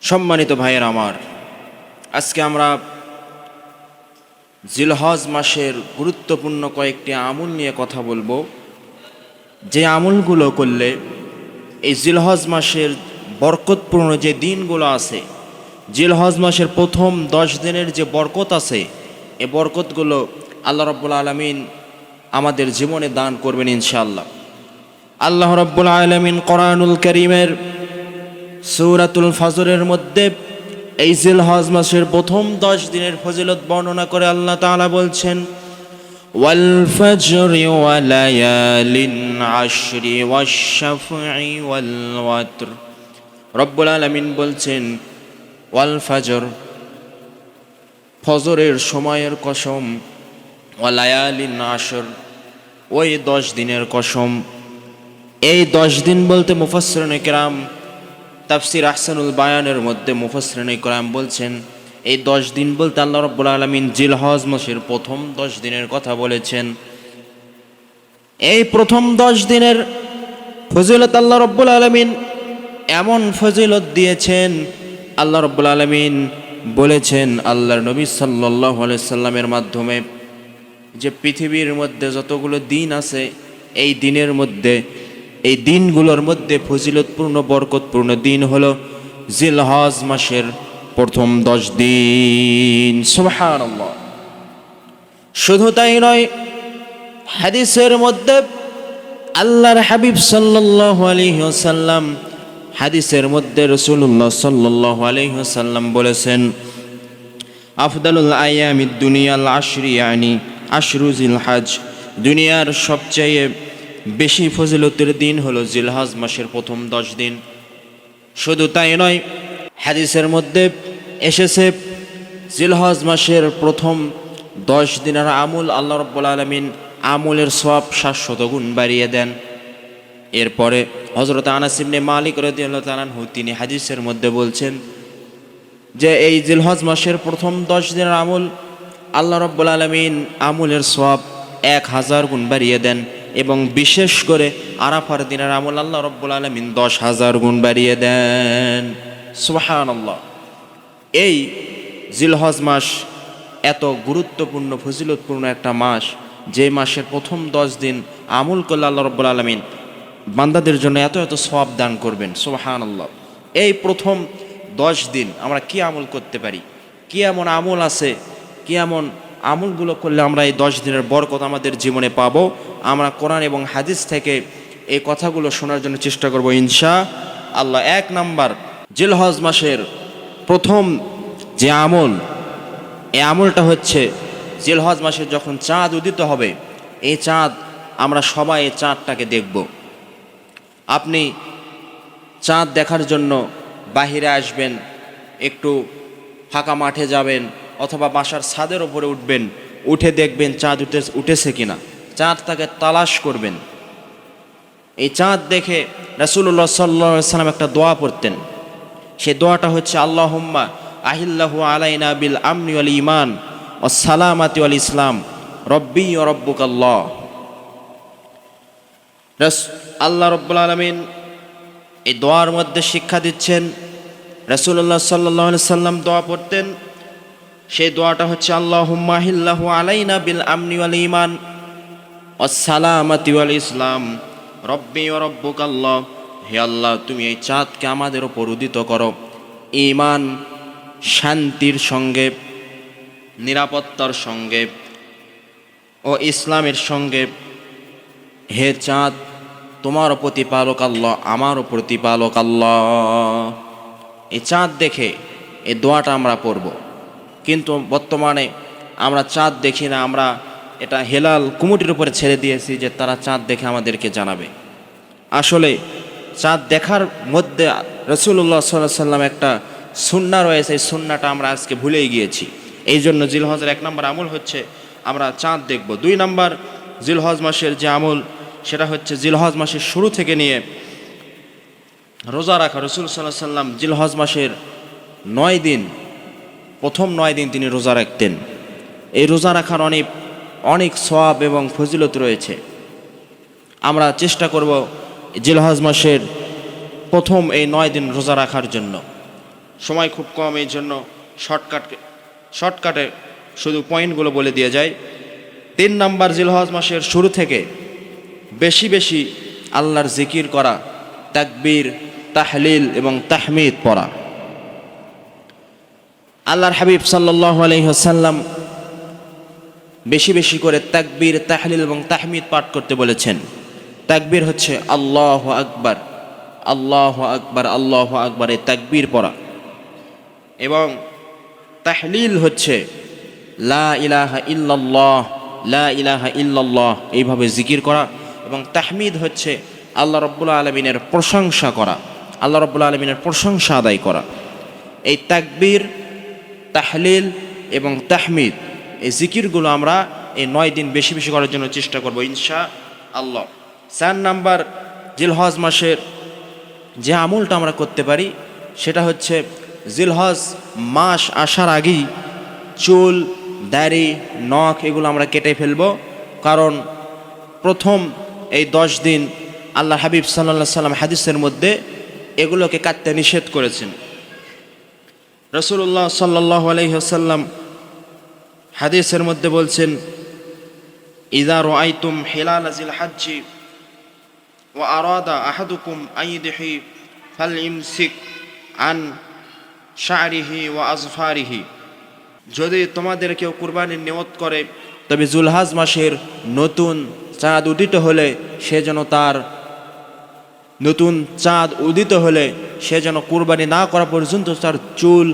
সম্মানিত ভাইয়ের আমার, আজকে আমরা জিলহজ মাসের গুরুত্বপূর্ণ কয়েকটি আমল নিয়ে কথা বলবো। যে আমলগুলো করলে এই জিলহজ মাসের বরকতপূর্ণ যে দিনগুলো আছে, জিলহজ মাসের প্রথম 10 দিনের যে বরকত আছে, এই বরকতগুলো আল্লাহ রাব্বুল আলামিন আমাদের জীবনে দান করবেন ইনশাআল্লাহ। আল্লাহ রাব্বুল আলামিন কোরআনুল কারীমের সূরাতুল ফজরের মধ্যে এই জিলহজ মাসের প্রথম 10 দিনের ফজিলত বর্ণনা করে আল্লাহ তাআলা বলছেন, ওয়াল ফজরি ওয়া লায়ালিন আশরি ওয়াশ শাফঈ ওয়াল ওয়াতর। রব্বুল আলামিন বলছেন ওয়াল ফজর, ফজরের সময়ের কসম, ওয়া লায়ালিন আশর, ওই 10 দিনের কসম। এই 10 দিন বলতে মুফাসসিরিনে কেরাম তাফসীর আহসানুল বায়ানের মধ্যে মুফাসসিরিনে কেরাম বলছেন এই 10 দিন বলতে আল্লাহ রাব্বুল আলামিন জিলহজ মাসের প্রথম 10 দিনের কথা বলেছেন। এই প্রথম 10 দিনের ফজিলত আল্লাহ রাব্বুল আলামিন এমন ফজিলত দিয়েছেন, আল্লাহ রাব্বুল আলামিন বলেছেন আল্লাহর নবী সাল্লাল্লাহু আলাইহি সাল্লামের মাধ্যমে যে পৃথিবীর মধ্যে যতগুলো দিন আছে, এই দিনের মধ্যে, এই দিনগুলোর মধ্যে ফজিলতপূর্ণ বরকতপূর্ণ দিন হলো জিলহজ মাসের প্রথম 10 দিন। সুবহানাল্লাহ। শুধু তাই নয়, হাদিসের মধ্যে আল্লাহর হাবিব সাল্লাল্লাহু আলাইহি ওয়াসাল্লাম, হাদিসের মধ্যে রাসূলুল্লাহ সাল্লাল্লাহু আলাইহি ওয়াসাল্লাম বলেছেন, আফদালুল আয়ামিদ দুনিয়াল আশরি, ইয়ানি আশরু জিলহজ, দুনিয়ার সবচেয়ে বেশি ফজিলতের দিন হলো জিলহজ মাসের প্রথম 10 দিন। শুধু তাই নয়, হাদিসের মধ্যে এসেছে জিলহজ মাসের প্রথম 10 দিনের আমল আল্লাহ রাব্বুল আলামিন আমলের সওয়াব 700 গুণ বাড়িয়ে দেন। এরপরে হযরত আনাস ইবনে মালিক রাদিয়াল্লাহু তাআলা আনহু তিনি হাদিসের মধ্যে বলছেন যে এই জিলহজ মাসের প্রথম 10 দিনের আমল আল্লাহ রাব্বুল আলামিন আমলের সওয়াব 1000 গুণ বাড়িয়ে দেন, এবং বিশেষ করে আরাফার দিনের আমল আল্লাহ রাব্বুল আলামিন 10,000 গুণ বাড়িয়ে দেন। সুবহানাল্লাহ। এই জিলহজ মাস এত গুরুত্বপূর্ণ ফজিলতপূর্ণ একটা মাস, যে মাসের প্রথম 10 দিন আমল করলে আল্লাহ রাব্বুল আলামিন বান্দাদের জন্য এত এত সওয়াব দান করবেন। সুবহানাল্লাহ। এই প্রথম 10 দিন আমরা কি আমল করতে পারি, কি এমন আমল আছে, কি এমন আমলগুলো করলে আমরা এই 10 দিনের বরকত আমাদের জীবনে পাবো, আমরা কোরআন এবং হাদিস থেকে এই কথাগুলো শোনার জন্য চেষ্টা করব ইনশাআল্লাহ। 1 নাম্বার, জিলহজ মাসের প্রথম যে আমল, এই আমলটা হচ্ছে জিলহজ মাসে যখন চাঁদ উদিত হবে, এই চাঁদ আমরা সবাই এই চাঁদটাকে দেখব। আপনি চাঁদ দেখার জন্য বাহিরে আসবেন, একটু ফাঁকা মাঠে যাবেন অথবা বাসার ছাদের উপরে উঠবেন, উঠে দেখবেন চাঁদ উঠেছে কিনা, চাঁদটাকে তালাশ করবেন। এই চাঁদ দেখে রাসূলুল্লাহ সাল্লাল্লাহু আলাইহি ওয়াসাল্লাম একটা দোয়া পড়তেন। সেই দোয়াটা হচ্ছে আল্লাহুম্মা আহিল্লাহু আলাইনা বিল আমনি ওয়াল ঈমান ওয়াস সালামাতি ওয়াল ইসলাম রব্বি ওয়া রব্বুকাল্লাহ। আল্লাহ রাব্বুল আলামিন এই দোয়ার মধ্যে শিক্ষা দিচ্ছেন। রাসূলুল্লাহ সাল্লাল্লাহু আলাইহি ওয়াসাল্লাম দোয়া পড়তেন, সেই দোয়াটা হচ্ছে আল্লাহুম্মা আহিল্লাহু আলাইনা বিল আমনি ওয়াল ঈমান ওয়াস সালামাতি ওয়াল ইসলাম রব্বি ওয়া রব্বুকাল্লাহ। হে আল্লাহ, তুমি এই চাঁদকে আমাদের উপর উদিত করো ঈমান, শান্তির সঙ্গে, নিরাপত্তার সঙ্গে ও ইসলামের সঙ্গে। হে চাঁদ, তোমার প্রতিপালক আল্লাহ, আমারও প্রতিপালক আল্লাহ। এই চাঁদ দেখে এই দোয়াটা আমরা পড়ব। কিন্তু বর্তমানে আমরা চাঁদ দেখি না, আমরা এটা হেলাল কুমুটির উপরে ছেড়ে দিয়েছি যে তারা চাঁদ দেখে আমাদেরকে জানাবে। আসলে চাঁদ দেখার মধ্যে রাসূলুল্লাহ সাল্লাল্লাহু আলাইহি ওয়াসাল্লাম একটা সুন্নাহ রয়েছে, এই সুন্নাহটা আমরা আজকে ভুলেই গিয়েছি। এই জন্য জিলহজের 1 নম্বর আমল হচ্ছে আমরা চাঁদ দেখব। 2 নম্বর জিলহজ মাসের যে আমল, সেটা হচ্ছে জিলহজ মাসের শুরু থেকে নিয়ে রোজা রাখা। রাসূল সাল্লাল্লাহু আলাইহি ওয়াসাল্লাম জিলহজ মাসের 9 দিন, প্রথম 9 দিন তিনি রোজা রাখতেন। এই রোজা রাখার অনেক সওয়াব এবং ফজিলত রয়েছে। আমরা চেষ্টা করব জিলহজ মাসের প্রথম এই 9 দিন রোজা রাখার জন্য। সময় খুব কম, এই জন্য শর্টকাটে শুধু পয়েন্টগুলো বলে দিয়ে যায়। 3 নাম্বার, জিলহজ মাসের শুরু থেকে বেশি বেশি আল্লাহর জিকির করা, তাকবীর, তাহলিল এবং তাহমিদ পড়া। আল্লাহর হাবিব সাল্লাল্লাহু আলাইহি ওয়াসাল্লাম বেশি বেশি করে তাকবীর, তাহলিল এবং তাহমিদ পাঠ করতে বলেছেন। তাকবীর হচ্ছে আল্লাহু আকবার, আল্লাহু আকবার, আল্লাহু আকবার, এই তাকবীর পড়া। এবং তাহলিল হচ্ছে লা ইলাহা ইল্লাল্লাহ, লা ইলাহা ইল্লাল্লাহ, এইভাবে জিকির করা। এবং তাহমিদ হচ্ছে আল্লাহ রাব্বুল আলামিনের প্রশংসা করা, আল্লাহ রাব্বুল আলামিনের প্রশংসা আদায় করা। এই তাকবীর, তাহলিল এবং তাহমিদ, এই জিকিরগুলো আমরা এই 9 দিন বেশি বেশি করার জন্য চেষ্টা করব ইনশাআল্লাহ। 4 নাম্বার, জিলহজ মাসের যে আমলটা আমরা করতে পারি সেটা হচ্ছে জিলহজ মাস আসার আগেই চুল, দাড়ি, নখ এগুলো আমরা কেটে ফেলব। কারণ প্রথম এই 10 দিন আল্লাহ হাবিব সাল্লাল্লাহু আলাইহি সাল্লাম হাদিসের মধ্যে এগুলোকে কাটতে নিষেধ করেছেন। রাসূলুল্লাহ সাল্লাল্লাহু আলাইহি ওয়াসাল্লাম হাদিসের মধ্যে বলছেন, ইযা রাআইতুম হিলাল জিল হজ্জি ওয়া আরাদা আহাদুকুম আইয়ুদহি ফালইমসিক আন শা'রিহি ওয়া আযফারিহি, যদি তোমাদের কেউ কুরবানির নিয়ত করে তবে জুলহজ মাসের নতুন চাঁদ উদিত হলে সে যেন কুরবানি না করা পর্যন্ত তার চুল,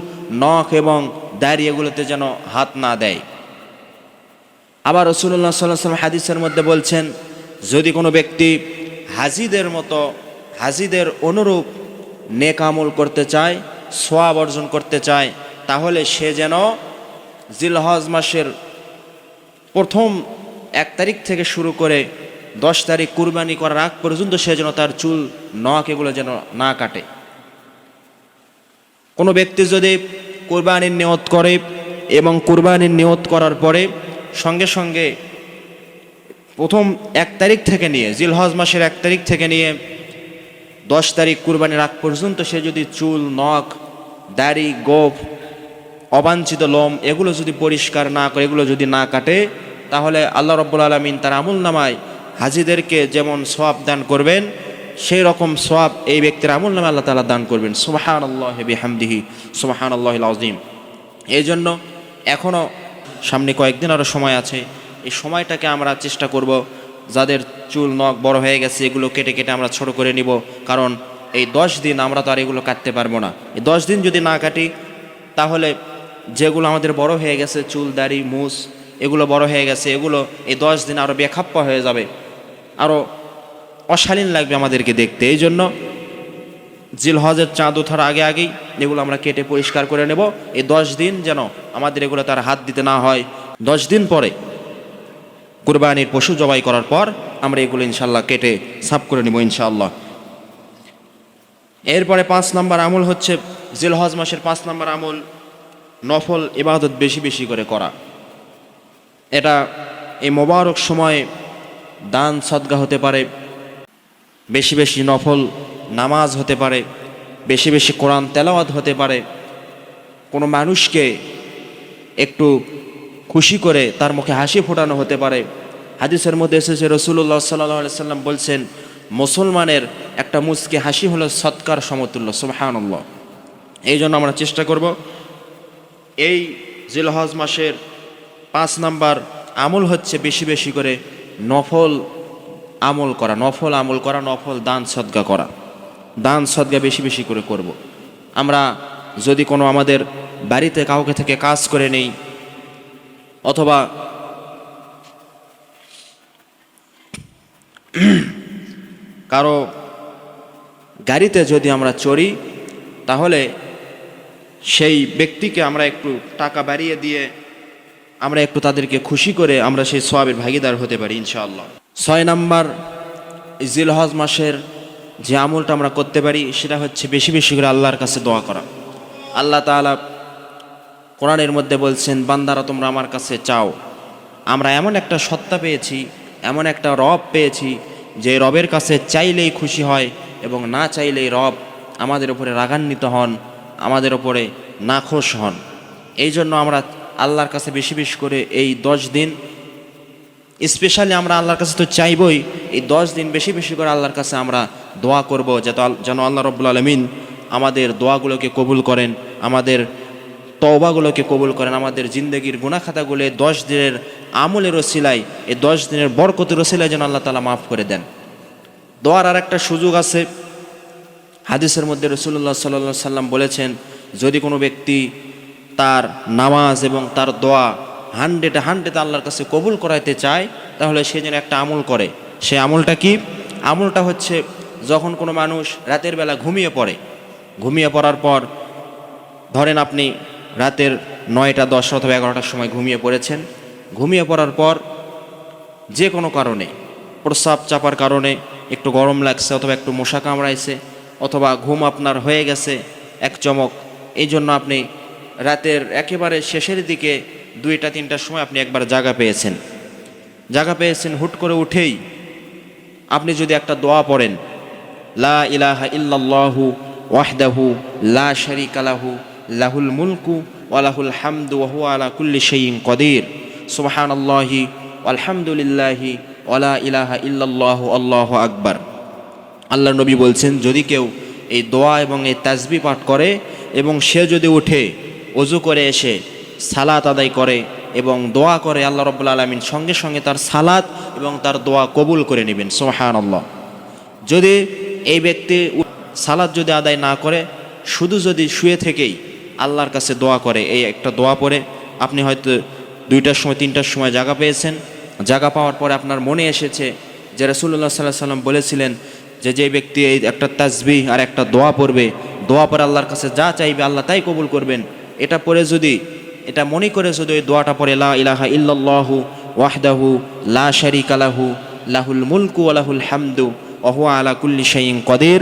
নখ এবং দাড়ি এগুলোতে যেন হাত না দেয়। আবার রাসূলুল্লাহ সাল্লাল্লাহু আলাইহি ওয়াসাল্লাম হাদিসের মধ্যে বলছেন, যদি কোনো ব্যক্তি হাজিদের অনুরূপ নেক আমল করতে চায়, সওয়াব অর্জন করতে চায়, তাহলে সে যেন জিলহজ মাসের প্রথম 1 তারিখ থেকে শুরু করে 10 তারিখ কুরবানি করার আগ পর্যন্ত সে যেন তার চুল, নখ এগুলো যেন না কাটে। কোনো ব্যক্তি যদি কুরবানির নিয়ত করে এবং কুরবানির নিয়ত করার পরে সঙ্গে সঙ্গে প্রথম 1 তারিখ থেকে নিয়ে, জিলহজ মাসের 1 তারিখ থেকে নিয়ে 10 তারিখ কুরবানির আগ পর্যন্ত সে যদি চুল, নখ, দাড়ি, গোঁফ, অবাঞ্ছিত লোম এগুলো যদি পরিষ্কার না করে, এগুলো যদি না কাটে, তাহলে আল্লাহ রাব্বুল আলামিন তার আমলনামায় হাজিদেরকে যেমন সওয়াব দান করবেন, সেই রকম সওয়াব এই ব্যক্তির আমলনামায় আল্লাহ তাআলা দান করবেন। সুবহানাল্লাহি বিহামদিহি সুবহানাল্লাহিল আযীম। এই জন্য এখনও সামনে কয়েকদিন আরও সময় আছে, এই সময়টাকে আমরা চেষ্টা করব যাদের চুল, নখ বড় হয়ে গেছে এগুলো কেটে কেটে আমরা ছোট করে নিব। কারণ এই 10 দিন আমরা তো আর এগুলো কাটতে পারবো না। এই 10 দিন যদি না কাটি, তাহলে যেগুলো আমাদের বড় হয়ে গেছে, চুল, দাড়ি, মুছ এগুলো বড় হয়ে গেছে, এগুলো এই 10 দিন আরও বেখাপ্পা হয়ে যাবে, আরও অশালীন লাগবে আমাদেরকে দেখতে। এই জন্য জিলহজের চাঁদ ওঠার আগেই এগুলো আমরা কেটে পরিষ্কার করে নেব। এই 10 দিন যেন আমাদের এগুলো তার হাত দিতে না হয়। 10 দিন পরে কুরবানির পশু জবাই করার পর আমরা এগুলো ইনশাল্লাহ কেটে সাফ করে নেব ইনশাআল্লাহ। এরপরে 5 নম্বর আমল হচ্ছে, জিলহজ মাসের 5 নম্বর আমল নফল ইবাদত বেশি বেশি করে করা। এটা এই মোবারক সময়ে দান সদকা হতে পারে, বেশি বেশি নফল নামাজ হতে পারে, বেশি বেশি কোরআন তেলাওয়াত হতে পারে, কোনো মানুষকে একটু খুশি করে তার মুখে হাসি ফোটানো হতে পারে। হাদিসের মধ্যে এসেছে, রাসূলুল্লাহ সাল্লাল্লাহু আলাইহি ওয়াসাল্লাম বলছেন, মুসলমানের একটা মুচকি হাসি হলো সৎকার সমতুল্য। সুবহানাল্লাহ। এই জন্য আমরা চেষ্টা করব এই জিলহজ মাসের 5 নাম্বার আমল হচ্ছে বেশি বেশি করে নফল আমল করা, নফল দান সদকা করা। দান সদকা বেশি বেশি করে করব। আমরা যদি কোনো আমাদের বাড়িতে কাউকে থেকে কাজ করে নেই, অথবা কারো গাড়িতে যদি আমরা চড়ি, তাহলে সেই ব্যক্তিকে আমরা একটু টাকা বাড়িয়ে দিয়ে আমরা একটু তাদেরকে খুশি করে আমরা সেই সওয়াবের ভাগীদার হতে পারি ইনশাআল্লাহ। 6 নাম্বার, জিলহজ মাসের যে আমলটা আমরা করতে পারি সেটা হচ্ছে বেশি বেশি করে আল্লাহর কাছে দোয়া করা। আল্লাহ তাআলা কোরআনের মধ্যে বলছেন, বান্দারা তোমরা আমার কাছে চাও। আমরা এমন একটা সত্তা পেয়েছি, এমন একটা রব পেয়েছি যে রবের কাছে চাইলেই খুশি হয় এবং না চাইলেই রব আমাদের উপরে রাগান্বিত হন, আমাদের ওপরে নাখোশ হন। এই জন্য আমরা আল্লাহর কাছে বেশি বেশি করে এই 10 দিন স্পেশালি আমরা আল্লাহর কাছে তো চাইবই, এই 10 দিন বেশি বেশি করে আল্লাহর কাছে আমরা দোয়া করব যেন আল্লাহ রাব্বুল আলামিন আমাদের দোয়াগুলোকে কবুল করেন, আমাদের তওবাগুলোকে কবুল করেন, আমাদের জিন্দগির গুনাহ খাতাগুলো 10 দিনের আমলের ওসিলায়, এই 10 দিনের বরকতের ওসিলায় যেন আল্লাহ তাআলা মাফ করে দেন। দোয়ার আর একটা সুযোগ আছে। হাদিসের মধ্যে রাসূলুল্লাহ সাল্লাল্লাহু আলাইহি সাল্লাম বলেছেন, যদি কোনো ব্যক্তি তার নামাজ এবং তার দোয়া 100 আল্লাহর কাছে কবুল করাইতে চায়, তাহলে সে যেন একটা আমল করে। সে আমলটা কি? আমলটা হচ্ছে, যখন কোনো মানুষ রাতের বেলা ঘুমিয়ে পড়ে, ঘুমিয়ে পড়ার পর ধরেন আপনি রাতের 9টা 10 অথবা 11টার সময় ঘুমিয়ে পড়েছেন, ঘুমিয়ে পড়ার পর যে কোনো কারণে, প্রস্রাব চাপার কারণে একটু গরম লাগছে অথবা একটু মশা কামড়াইছে অথবা ঘুম আপনার হয়ে গেছে এক চমক, এই জন্য আপনি রাতের একেবারে শেষের দিকে 2টা 3টার সময় আপনি একবার জাগা পেয়েছেন, হুট করে উঠেই আপনি যদি একটা দোয়া পড়েন, লা ইলাহা ইল্লাল্লাহু ওয়াহদাহু লা শারীকা লাহু লাহুল মুলকু ওয়া লাহুল হামদু ওয়া হুয়া আলা কুল্লি শাইইন কদির, সুবহানাল্লাহি আলহামদুলিল্লাহি ওয়া লা ইলাহা ইল্লাল্লাহু আল্লাহু আকবার। আল্লাহ নবী বলছেন, যদি কেউ এই দোয়া এবং এই তাসবিহ পাঠ করে এবং সে যদি উঠে ওযু করে এসে সালাত আদায় করে এবং দোয়া করে, আল্লাহ রাব্বুল আলামিন সঙ্গে সঙ্গে তার সালাত এবং তার দোয়া কবুল করে নেবেন, সুবহানাল্লাহ। যদি এই ব্যক্তি সালাত যদি আদায় না করে, শুধু যদি শুয়ে থেকেই আল্লাহর কাছে দোয়া করে, এই একটা দোয়া পড়ে আপনি হয়তো 2টার সময় 3টার সময় জাগা পেয়েছেন, জাগা পাওয়ার পরে আপনার মনে এসেছে যে রাসূলুল্লাহ সাল্লাল্লাহু আলাইহি সাল্লাম বলেছিলেন যে ব্যক্তি এই একটা তাসবিহ আর একটা দোয়া পড়বে, দোয়া পরে আল্লাহর কাছে যা চাইবে আল্লাহ তাই কবুল করবেন, এটা পড়ে যদি, এটা মনে করে যদি ওই দোয়াটা পড়ে, লা ইলাহা ইল্লাল্লাহু ওয়াহদাহু লা শারীকা লাহু লাহুল মুলকু ওয়া লাহুল হামদু ওয়া হুয়া আলা কুল্লি শাইইন কদির,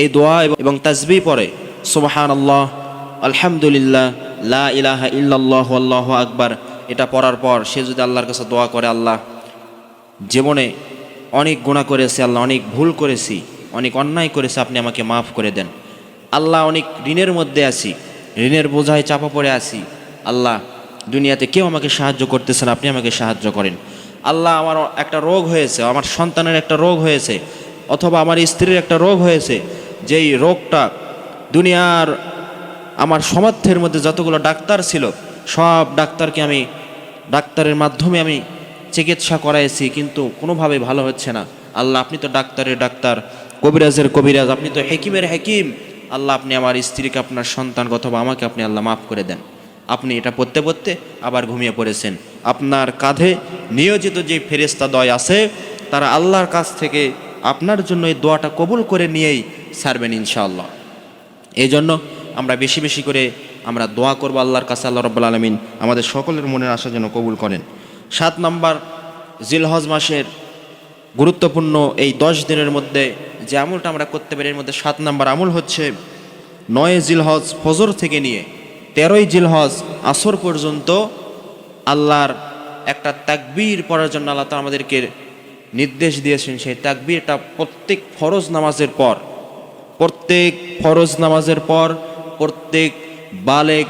এই দোয়া এবং তাসবিহ পড়ে সুবহানাল্লাহ আলহামদুলিল্লাহ লা ইলাহা ইল্লাল্লাহু আল্লাহু আকবার, এটা পড়ার পর সে যদি আল্লাহর কাছে দোয়া করে, আল্লাহ জীবনে অনেক গুনাহ করেছি, আল্লাহ অনেক ভুল করেছি, অনেক অন্যায় করেছি, আপনি আমাকে মাফ করে দেন, আল্লাহ অনেক ঋণের মধ্যে আছি, ঋণের বোঝায় চাপা পড়ে আছি, আল্লাহ দুনিয়াতে কেউ আমাকে সাহায্য করতেছেন, আপনি আমাকে সাহায্য করেন, আল্লাহ আমার একটা রোগ হয়েছে, আমার সন্তানের একটা রোগ হয়েছে অথবা আমার স্ত্রীর একটা রোগ হয়েছে, যেই রোগটা দুনিয়ার আমার সমাজের মধ্যে যতগুলো ডাক্তার ছিল সব ডাক্তারের মাধ্যমে আমি চিকিৎসা করাইছি, কিন্তু কোনোভাবে ভালো হচ্ছে না, আল্লাহ আপনি তো ডাক্তারের ডাক্তার, কবিরাজের কবিরাজ, আপনি তো হেকিমের হেকিম, আল্লাহ আপনি আমার স্ত্রীকে, আপনার সন্তান অথবা আমাকে আপনি আল্লাহ মাফ করে দেন। আপনি এটা পড়তে পড়তে আবার ঘুমিয়ে পড়েছেন, আপনার কাঁধে নিয়োজিত যে ফেরেশতাদ্বয় আছে তারা আল্লাহর কাছ থেকে আপনার জন্য এই দোয়াটা কবুল করে নিয়েই ছাড়বেন ইনশাআল্লাহ। এই জন্য আমরা বেশি বেশি করে আমরা দোয়া করব আল্লাহর কাছে, আল্লাহ রাব্বুল আলামিন আমাদের সকলের মনের আশা যেন কবুল করেন। 7 নম্বর, জিলহজ মাসের গুরুত্বপূর্ণ এই 10 দিনের মধ্যে যে আমলটা আমরা করতে পারি, এর মধ্যে 7 নম্বর আমল হচ্ছে 9 জিলহজ ফজর থেকে নিয়ে 13 জিলহজ আসর পর্যন্ত আল্লাহর একটা তাকবীর পড়ার জন্য আল্লাহ তাআলা আমাদেরকে নির্দেশ দিয়েছেন। সেই তাকবীরটা প্রত্যেক ফরজ নামাজের পর প্রত্যেক বালেগ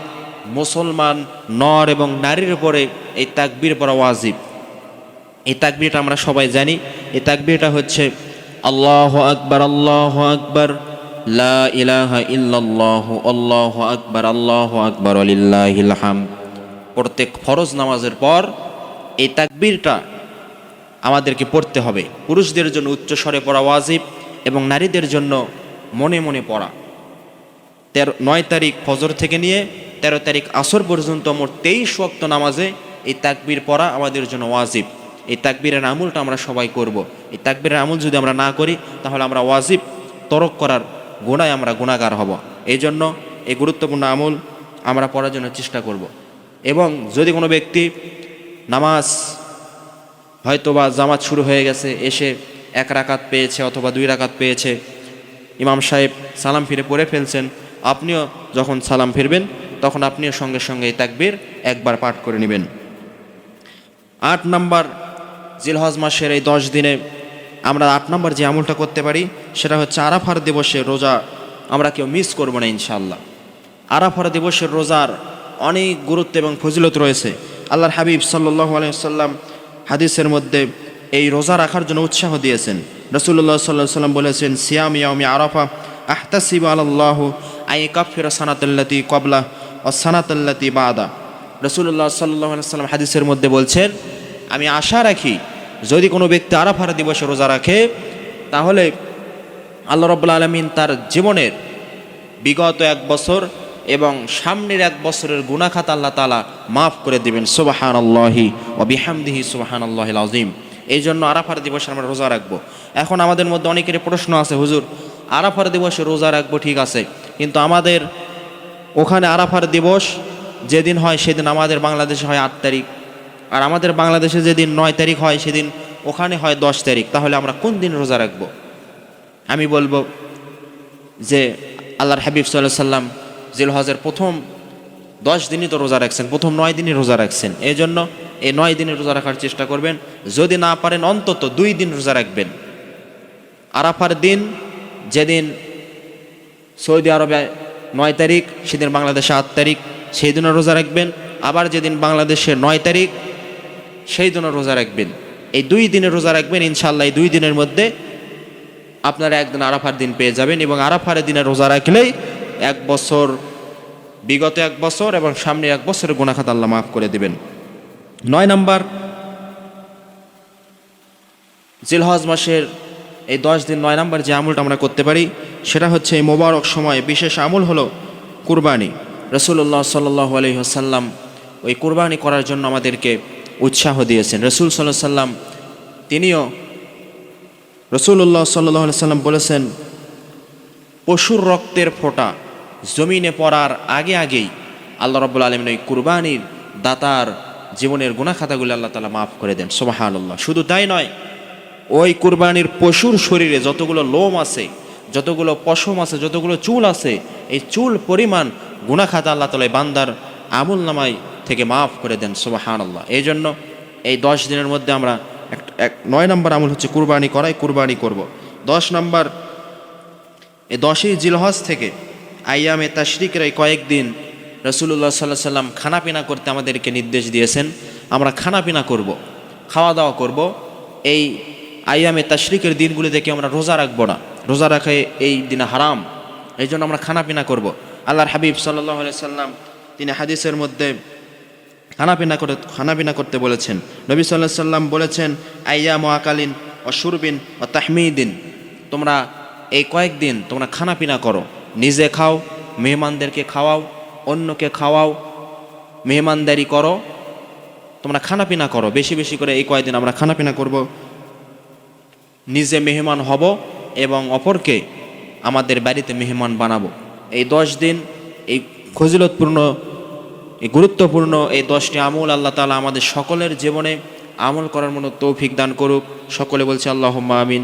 মুসলমান নর এবং নারীর উপরে এই তাকবীর পড়া ওয়াজিব। এই তাকবীরটা আমরা সবাই জানি। এই তাকবীরটা হচ্ছে আল্লাহু আকবার, আল্লাহু আকবার, লা ইলাহা ইল্লাল্লাহু, আল্লাহু আকবার ওয়ালিল্লাহিল হামদ। প্রত্যেক ফরজ নামাজের পর এই তাকবীরটা আমাদেরকে পড়তে হবে। পুরুষদের জন্য উচ্চ স্বরে পড়া ওয়াজিব এবং নারীদের জন্য মনে মনে পড়া। 9 তারিখ ফজর থেকে নিয়ে 13 তারিখ আসর পর্যন্ত মোট 23 ওয়াক্ত নামাজে এই তাকবীর পড়া আমাদের জন্য ওয়াজিব। এই তাকবীরের আমলটা আমরা সবাই করব। এই তাকবীরের আমল যদি আমরা না করি তাহলে আমরা ওয়াজিব তরক করার গুনায় আমরা গুনাহগার হব। এই জন্য এই গুরুত্বপূর্ণ আমল আমরা পড়ার জন্য চেষ্টা করব। এবং যদি কোনো ব্যক্তি নামাজ হয়তোবা জামাত শুরু হয়ে গেছে, এসে 1 রাকাত পেয়েছে অথবা 2 রাকাত পেয়েছে, ইমাম সাহেব সালাম ফিরে পড়ে ফেলছেন, আপনিও যখন সালাম ফিরবেন তখন আপনিও সঙ্গে সঙ্গে এই তাকবীর একবার পাঠ করে নেবেন। 8 নম্বর, জিলহজ মাসের এই 10 দিনে আমরা 8 নম্বর যে আমলটা করতে পারি সেটা হচ্ছে আরাফার দিবসে রোজা আমরা কেউ মিস করব না ইনশাআল্লাহ। আরাফা দিবসের রোজার অনেক গুরুত্ব এবং ফজিলত রয়েছে। আল্লাহর হাবিব সাল্লাল্লাহু আলাইহি ওয়াসাল্লাম হাদিসের মধ্যে এই রোজা রাখার জন্য উৎসাহ দিয়েছেন। রাসূলুল্লাহ সাল্লাল্লাহু আলাইহি ওয়াসাল্লাম বলেছেন, সিয়াম ইয়াউমি আরাফা আহতাসিবু আলাল্লাহু আই কাফিরা সানাতাল্লাতি ক্বাবলা ওয়া সানাতাল্লাতি বাদা। রাসূলুল্লাহ সাল্লাল্লাহু আলাইহি ওয়াসাল্লাম হাদিসের মধ্যে বলছেন, আমি আশা রাখি যদি কোনো ব্যক্তি আরাফার দিবসে রোজা রাখে তাহলে আল্লাহ রাব্বুল আলামিন তার জীবনের বিগত 1 বছর এবং সামনের 1 বছরের গুনাহ খাতা আল্লাহ তাআলা মাফ করে দিবেন। সুবহানাল্লাহি ওয়া বিহামদিহি সুবহানাল্লাহিল আযীম। এই জন্য আরাফার দিবসে আমরা রোজা রাখবো। এখন আমাদের মধ্যে অনেকের প্রশ্ন আছে, হুজুর আরাফার দিবসে রোজা রাখবো ঠিক আছে, কিন্তু আমাদের ওখানে আরাফার দিবস যেদিন হয় সেদিন আমাদের বাংলাদেশে হয় 8 তারিখ, আর আমাদের বাংলাদেশে যেদিন 9 তারিখ হয় সেদিন ওখানে হয় 10 তারিখ, তাহলে আমরা কোন দিন রোজা রাখবো? আমি বলবো যে আল্লাহর হাবিব সাল্লাল্লাহু আলাইহি সাল্লাম জিলহজের প্রথম 10 দিনই তো রোজা রাখছেন, প্রথম 9 দিনই রোজা রাখছেন। এই জন্য এই 9 দিনের রোজা রাখার চেষ্টা করবেন। যদি না পারেন অন্তত 2 দিন রোজা রাখবেন। আরাফার দিন যেদিন সৌদি আরবে 9 তারিখ সেদিন বাংলাদেশে 8 তারিখ, সেই দিনও রোজা রাখবেন। আবার যেদিন বাংলাদেশে 9 তারিখ সেই দিনও রোজা রাখবেন। এই 2 দিনের রোজা রাখবেন। ইনশাআল্লাহ এই 2 দিনের মধ্যে আপনারা একদিন আরাফার দিন পেয়ে যাবেন, এবং আরাফার দিনে রোজা রাখলেই 1 বছর, বিগত 1 বছর এবং সামনে 1 বছরের গুনাহ খাতা আল্লাহ মাফ করে দিবেন। 9 নাম্বার, জিলহজ মাসের এই 10 দিন 9 নাম্বার যে আমলটা আমরা করতে পারি সেটা হচ্ছে এই মোবারক সময়ে বিশেষ আমল হলো কুরবানি। রাসূলুল্লাহ সাল্লাল্লাহু আলাইহি ওয়াসাল্লাম ওই কুরবানি করার জন্য আমাদেরকে উৎসাহ দিয়েছেন। রাসূল সাল্লাল্লাহু আলাইহি ওয়াসাল্লাম তিনিও রাসূলুল্লাহ সাল্লাল্লাহু আলাইহি ওয়াসাল্লাম বলেছেন, পশুর রক্তের ফোঁটা জমিনে পড়ার আগে আগেই আল্লাহ রাব্বুল আলামিন ওই কুরবানির দাতার জীবনের গুনাহ খাতাগুলো আল্লাহ তাআলা মাফ করে দেন। সুবহানাল্লাহ। শুধু তাই নয়, ওই কুরবানির পশুর শরীরে যতগুলো লোম আছে, যতগুলো পশম আছে, যতগুলো চুল আছে, এই চুল পরিমাণ গুনাহ খাতা আল্লাহ তাআলা বান্দার আমল নামায় থেকে মাফ করে দেন। সুবহানাল্লাহ। এই জন্য এই 10 দিনের মধ্যে আমরা 9 নম্বর আমল হচ্ছে কুরবানি করাই, কুরবানি করব। 10 নম্বর, এই 10ই জিলহজ থেকে আইয়ামে তাশরিকের এই কয়েকদিন রাসূলুল্লাহ সাল্লাল্লাহু আলাইহি সাল্লাম খানাপিনা করতে আমাদেরকে নির্দেশ দিয়েছেন। আমরা খানাপিনা করব, খাওয়া দাওয়া করব। এই আইয়ামে তাশরিকের দিনগুলি থেকে আমরা রোজা রাখবো না, রোজা রাখা এই দিনে হারাম। এই জন্য আমরা খানাপিনা করব। আল্লাহর হাবিব সাল্লাল্লাহু আলাইহি সাল্লাম তিনি হাদিসের মধ্যে খানাপিনা করতে বলেছেন। নবী সাল্লাল্লাহু আলাইহি সাল্লাম বলেছেন, আইয়ামু আকালিন ওয়া শুরবিন ওয়া তাহমিদিন, তোমরা এই কয়েকদিন তোমরা খানাপিনা করো, নিজে খাও, মেহমানদেরকে খাওয়াও, অন্যকে খাওয়াও, মেহমানদারি করো, তোমরা খানাপিনা করো বেশি বেশি করে। এই কয়েকদিন আমরা খানাপিনা করব, নিজে মেহমান হব এবং অপরকে আমাদের বাড়িতে মেহমান বানাবো। এই 10 দিন এই ফজিলতপূর্ণ, এই গুরুত্বপূর্ণ এই 10টি আমল আল্লাহ তাআলা আমাদের সকলের জীবনে আমল করার মতো তৌফিক দান করুক। সকলে বলছে আল্লাহুম্মা আমিন।